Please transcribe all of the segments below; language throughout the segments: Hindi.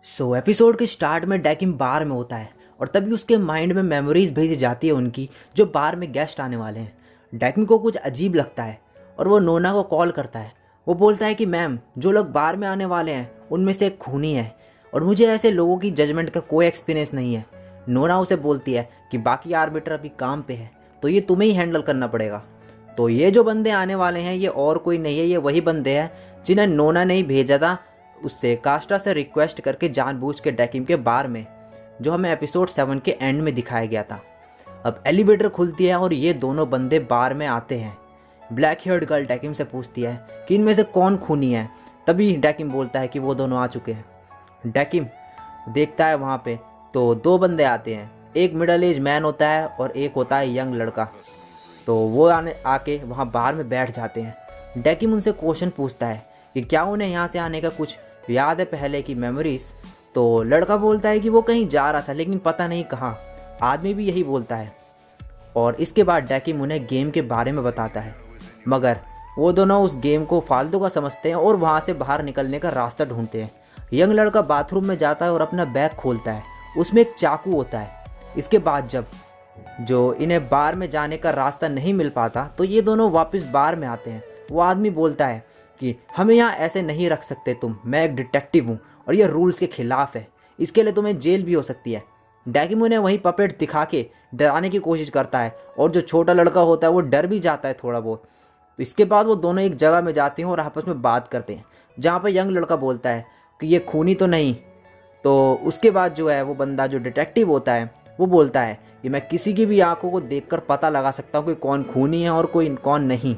एपिसोड के स्टार्ट में डैकिम बार में होता है और तभी उसके माइंड में मेमोरीज भेजी जाती है उनकी, जो बार में गेस्ट आने वाले हैं। डैकिम को कुछ अजीब लगता है और वो नोना को कॉल करता है। वो बोलता है कि मैम, जो लोग बार में आने वाले हैं उनमें से एक खूनी है और मुझे ऐसे लोगों की जजमेंट का कोई एक्सपीरियंस नहीं है। नोना उसे बोलती है कि बाकी आर्बिटर अभी काम पे है तो ये तुम्हें ही हैंडल करना पड़ेगा। तो ये जो बंदे आने वाले हैं ये और कोई नहीं है, ये वही बंदे हैं जिन्हें नोना ने ही भेजा था उससे कास्टा से रिक्वेस्ट करके जानबूझ के डैकिम के बार में, जो हमें एपिसोड 7 के एंड में दिखाया गया था। अब एलिवेटर खुलती है और ये दोनों बंदे बार में आते हैं। ब्लैक हेयर्ड गर्ल डैकिम से पूछती है कि इनमें से कौन खूनी है। तभी डैकिम बोलता है कि वो दोनों आ चुके हैं। डैकिम देखता है वहाँ पे तो दो बंदे आते हैं, एक मिडल एज मैन होता है और एक होता है यंग लड़का। तो वो आके वहाँ बार में बैठ जाते हैं। डैकिम उनसे क्वेश्चन पूछता है कि क्या उन्हें यहाँ से आने का कुछ याद है पहले की मेमोरीज। तो लड़का बोलता है कि वो कहीं जा रहा था लेकिन पता नहीं कहाँ। आदमी भी यही बोलता है और इसके बाद डैकिम उन्हें गेम के बारे में बताता है, मगर वो दोनों उस गेम को फालतू का समझते हैं और वहाँ से बाहर निकलने का रास्ता ढूंढते हैं। यंग लड़का बाथरूम में जाता है और अपना बैग खोलता है, उसमें एक चाकू होता है। इसके बाद जब इन्हें बार में जाने का रास्ता नहीं मिल पाता तो ये दोनों वापस बार में आते हैं। वो आदमी बोलता है कि हमें यहाँ ऐसे नहीं रख सकते तुम, मैं एक डिटेक्टिव हूँ और ये रूल्स के खिलाफ है, इसके लिए तुम्हें जेल भी हो सकती है। डैकिम उन्हें वहीं पपेट दिखा के डराने की कोशिश करता है और जो छोटा लड़का होता है वो डर भी जाता है थोड़ा बहुत। तो इसके बाद वो दोनों एक जगह में जाते हैं और आपस में बात करते हैं, जहाँ पर यंग लड़का बोलता है कि ये खूनी तो नहीं। तो उसके बाद जो है वो बंदा जो डिटेक्टिव होता है वो बोलता है कि मैं किसी की भी आंखों को देखकर पता लगा सकता हूँ कि कौन खूनी है और कोई कौन नहीं।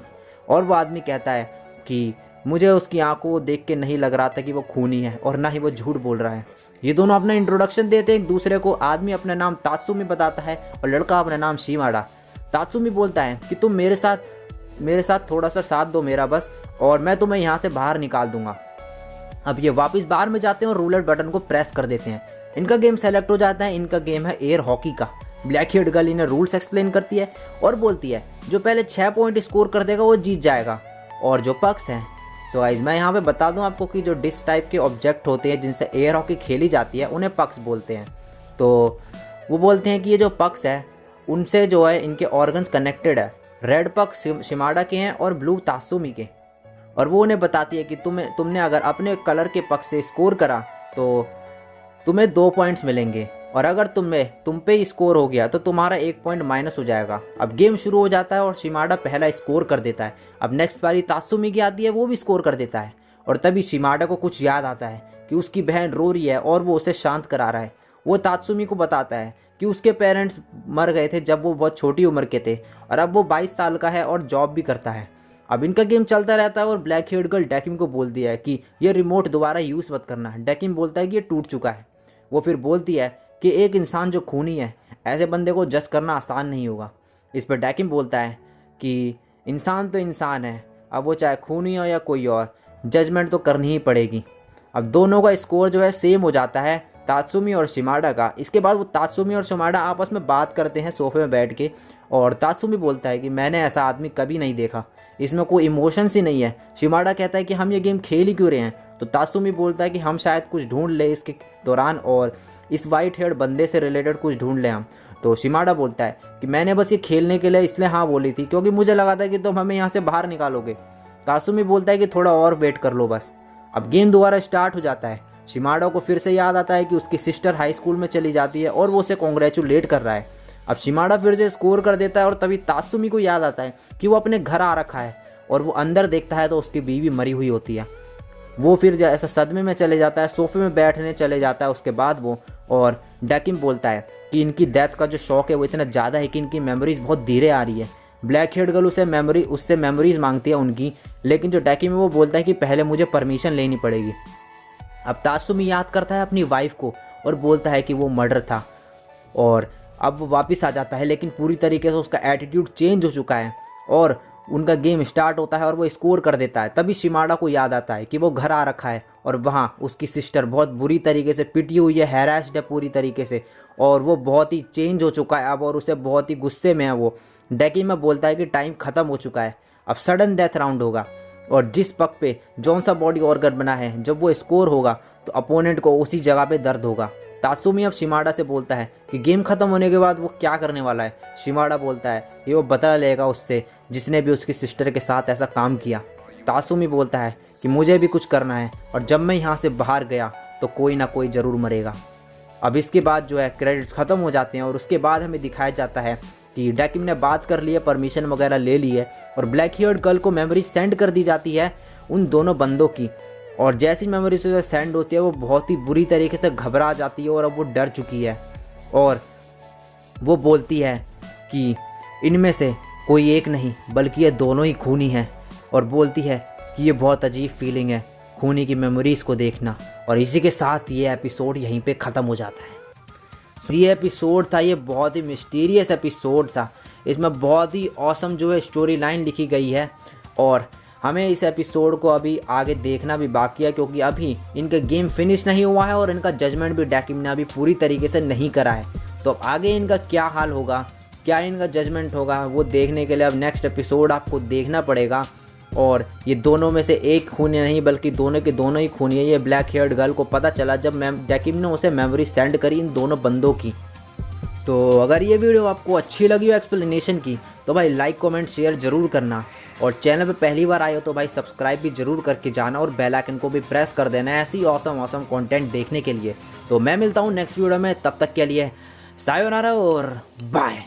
और वो आदमी कहता है कि मुझे उसकी आंखों को देख के नहीं लग रहा था कि वो खूनी है और ना ही वो झूठ बोल रहा है। ये दोनों अपना इंट्रोडक्शन देते हैं एक दूसरे को। आदमी अपना नाम तात्सुमी बताता है और लड़का अपना नाम शिमाडा। तात्सुमी बोलता है कि तुम मेरे साथ थोड़ा सा साथ दो मेरा बस, और मैं तुम्हें यहाँ से बाहर निकाल दूंगा। अब ये वापस बाहर में जाते हैं और रूलर बटन को प्रेस कर देते हैं। इनका गेम सेलेक्ट हो जाता है। इनका गेम है एयर हॉकी का। ब्लैक हेयर्ड गर्ल इन्हें रूल्स एक्सप्लेन करती है और बोलती है जो पहले 6 पॉइंट स्कोर कर देगा वो जीत जाएगा। और जो पक्स हैं, सो गाइस मैं यहाँ पे बता दूँ आपको कि जो डिस्क टाइप के ऑब्जेक्ट होते हैं जिनसे एयर हॉकी खेली जाती है उन्हें पक्स बोलते हैं। तो वो बोलते हैं कि ये जो पक्स है उनसे जो है इनके ऑर्गन्स कनेक्टेड है। रेड पक्स शिमाडा के हैं और ब्लू तात्सुमी के। और वो उन्हें बताती है कि तुमने अगर अपने कलर के पक्ष से स्कोर करा तो तुम्हें 2 पॉइंट्स मिलेंगे, और अगर तुम पे ही स्कोर हो गया तो तुम्हारा 1 पॉइंट माइनस हो जाएगा। अब गेम शुरू हो जाता है और शिमाडा पहला स्कोर कर देता है। अब नेक्स्ट बारी तात्सुमी की आती है, वो भी स्कोर कर देता है। और तभी शिमाडा को कुछ याद आता है कि उसकी बहन रो रही है और वो उसे शांत करा रहा है। वो तात्सुमी को बताता है कि उसके पेरेंट्स मर गए थे जब वो बहुत छोटी उम्र के थे और अब वो 22 साल का है और जॉब भी करता है। अब इनका गेम चलता रहता है और ब्लैक हेयर्ड गर्ल डैकिम को बोल दिया है कि ये रिमोट दोबारा यूज़ मत करना। डैकिम बोलता है कि ये टूट चुका है। वो फिर बोलती है कि एक इंसान जो खूनी है, ऐसे बंदे को जज करना आसान नहीं होगा। इस पर डैकिम बोलता है कि इंसान तो इंसान है, अब वो चाहे खूनी हो या कोई और, जजमेंट तो करनी ही पड़ेगी। अब दोनों का स्कोर जो है सेम हो जाता है, तात्सुमी और शिमाडा का। इसके बाद वो तात्सुमी और शिमाडा आपस में बात करते हैं सोफे में बैठ के, और तात्सुमी बोलता है कि मैंने ऐसा आदमी कभी नहीं देखा, इसमें कोई इमोशंस ही नहीं है। शिमाडा कहता है कि हम ये गेम खेल ही क्यों रहे हैं। तो तात्सुमी बोलता है कि हम शायद कुछ ढूंढ ले इसके दौरान और इस वाइट हेयर्ड बंदे से रिलेटेड कुछ ढूंढ ले हम। तो शिमाडा बोलता है कि मैंने बस ये खेलने के लिए इसलिए हाँ बोली थी क्योंकि मुझे लगा था कि तुम हमें यहाँ से बाहर निकालोगे। तात्सुमी बोलता है कि थोड़ा और वेट कर लो बस। अब गेम दोबारा स्टार्ट हो जाता है। शिमाडा को फिर से याद आता है कि उसकी सिस्टर हाई स्कूल में चली जाती है और वो उसे कॉन्ग्रेचुलेट कर रहा है। अब शिमाडा फिर से स्कोर कर देता है और तभी तात्सुमी को याद आता है कि वो अपने घर आ रखा है और वो अंदर देखता है तो उसकी बीवी मरी हुई होती है। वो फिर ऐसा सदमे में चले जाता है, सोफे में बैठने चले जाता है उसके बाद वो। और डैकिम बोलता है कि इनकी डेथ का जो शौक है वो इतना ज़्यादा है कि इनकी मेमोरीज बहुत धीरे आ रही है। ब्लैक हेयर्ड गर्ल उससे मेमोरीज मांगती है उनकी, लेकिन जो डैकिम है वो बोलता है कि पहले मुझे परमिशन लेनी पड़ेगी। अब तात्सुमी याद करता है अपनी वाइफ को और बोलता है कि वो मर्डर था, और अब वो वापस आ जाता है लेकिन पूरी तरीके से उसका एटीट्यूड चेंज हो चुका है और उनका गेम स्टार्ट होता है और वो स्कोर कर देता है। तभी शिमाडा को याद आता है कि वो घर आ रखा है और वहाँ उसकी सिस्टर बहुत बुरी तरीके से पिटी हुई है, हैरेस्ड है पूरी तरीके से, और वो बहुत ही चेंज हो चुका है अब और उसे बहुत ही गुस्से में है वो। डैकिम में बोलता है कि टाइम ख़त्म हो चुका है, अब सडन डेथ राउंड होगा। और जिस पग पे जौन सा बॉडी ऑर्गन बना है, जब वो स्कोर होगा तो अपोनेंट को उसी जगह पे दर्द होगा। तासुमी अब शिमाडा से बोलता है कि गेम ख़त्म होने के बाद वो क्या करने वाला है। शिमाडा बोलता है कि वो बदला लेगा उससे जिसने भी उसकी सिस्टर के साथ ऐसा काम किया। तासुमी बोलता है कि मुझे भी कुछ करना है और जब मैं यहाँ से बाहर गया तो कोई ना कोई ज़रूर मरेगा। अब इसके बाद जो है क्रेडिट्स ख़त्म हो जाते हैं और उसके बाद हमें दिखाया जाता है कि डैकिम ने बात कर ली है, परमिशन वगैरह ले ली है और ब्लैक हेयर्ड गर्ल को मेमोरी सेंड कर दी जाती है उन दोनों बंदों की। और जैसी मेमोरी से सेंड होती है वो बहुत ही बुरी तरीके से घबरा जाती है और अब वो डर चुकी है और वो बोलती है कि इनमें से कोई एक नहीं बल्कि ये दोनों ही खूनी हैं और बोलती है कि ये बहुत अजीब फीलिंग है खूनी की मेमोरीज़ को देखना। और इसी के साथ ये एपिसोड यहीं पे ख़त्म हो जाता है। ये एपिसोड था, ये बहुत ही मिस्टीरियस एपिसोड था। इसमें बहुत ही ऑसम जो है स्टोरी लाइन लिखी गई है और हमें इस एपिसोड को अभी आगे देखना भी बाकी है क्योंकि अभी इनका गेम फिनिश नहीं हुआ है और इनका जजमेंट भी डैकिम ने अभी पूरी तरीके से नहीं करा है। तो अब आगे इनका क्या हाल होगा, क्या इनका जजमेंट होगा, वो देखने के लिए अब नेक्स्ट एपिसोड आपको देखना पड़ेगा। और ये दोनों में से एक खूनी नहीं बल्कि दोनों के दोनों ही खूनी है। ये ब्लैक हेयर्ड गर्ल को पता चला जब डैकिम ने उसे मेमोरी सेंड करी इन दोनों बंदों की। तो अगर ये वीडियो आपको अच्छी लगी हो एक्सप्लेनेशन की तो भाई लाइक कमेंट शेयर ज़रूर करना और चैनल पे पहली बार आए हो तो भाई सब्सक्राइब भी ज़रूर करके जाना और बेल आइकन को भी प्रेस कर देना ऐसी ऑसम कंटेंट देखने के लिए। तो मैं मिलता हूँ नेक्स्ट वीडियो में, तब तक के लिए सायोनारा और बाय।